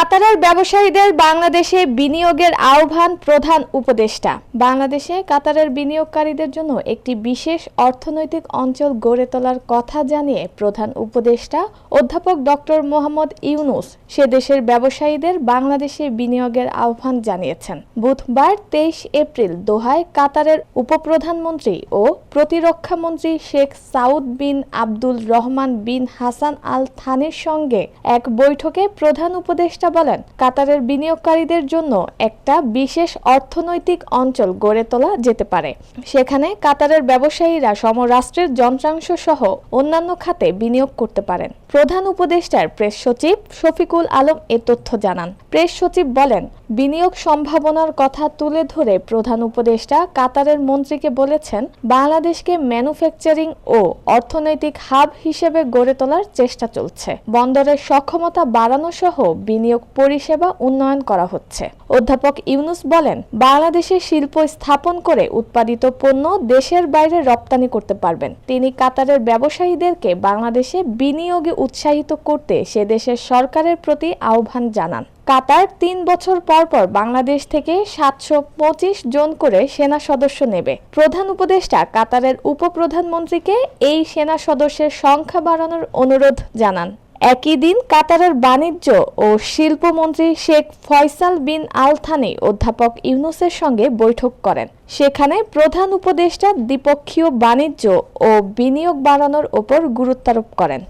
কাতারের ব্যবসায়ীদের বাংলাদেশে বিনিয়োগের আহ্বান প্রধান উপদেষ্টা। বাংলাদেশে কাতারের বিনিয়োগকারীদের জন্য একটি বিশেষ অর্থনৈতিক অঞ্চল গড়ে তোলার কথা জানিয়ে প্রধান উপদেষ্টা অধ্যাপক ডক্টর মোহাম্মদ ইউনূস সে দেশের ব্যবসায়ীদের বাংলাদেশে বিনিয়োগের আহ্বান জানিয়েছেন। বুধবার 23 এপ্রিল দোহায় কাতারের উপপ্রধানমন্ত্রী ও প্রতিরক্ষামন্ত্রী শেখ সাউদ বিন আব্দুল রহমান বিন হাসান আল থানির সঙ্গে এক বৈঠকে প্রধান উপদেষ্টা বলেন, কাতারের বিনিয়োগকারীদের জন্য একটা বিশেষ অর্থনৈতিক অঞ্চল গড়ে তোলা যেতে পারে। সেখানে কাতারের ব্যবসায়ীরা সমরাষ্ট্রের যন্ত্রাংশ সহ অন্যান্য খাতে বিনিয়োগ করতে পারেন। প্রধান উপদেষ্টার প্রেস সচিব শফিকুল আলম এ তথ্য জানান। প্রেস সচিব বলেন, বিনিয়োগ সম্ভাবনার কথা তুলে ধরে প্রধান উপদেষ্টা কাতারের মন্ত্রীকে বলেছেন, বাংলাদেশকে ম্যানুফ্যাকচারিং ও অর্থনৈতিক হাব হিসেবে গড়ে তোলার চেষ্টা চলছে। বন্দরের সক্ষমতা বাড়ানো সহ বিনিয়োগ পরিষেবা উন্নয়ন করা হচ্ছে। অধ্যাপক ইউনূস বলেন, বাংলাদেশে শিল্প স্থাপন করে উৎপাদিত পণ্য দেশের বাইরে রপ্তানি করতে পারবেন। তিনি কাতারের ব্যবসায়ীদেরকে বাংলাদেশে বিনিয়োগে উৎসাহিত করতে সে দেশের সরকারের প্রতি আহ্বান জানান। কাতার 3 বছর পর পর বাংলাদেশ থেকে 725 জন করে সেনা সদস্য নেবে। প্রধান উপদেষ্টা কাতারের উপপ্রধানমন্ত্রীকে এই সেনা সদস্যের সংখ্যা বাড়ানোর অনুরোধ জানান। একই দিন কাতারের বাণিজ্য ও শিল্পমন্ত্রী শেখ ফয়সাল বিন আল থানি অধ্যাপক ইউনূসের সঙ্গে বৈঠক করেন। সেখানে প্রধান উপদেষ্টা দ্বিপক্ষীয় বাণিজ্য ও বিনিয়োগ বাড়ানোর ওপর গুরুত্বারোপ করেন।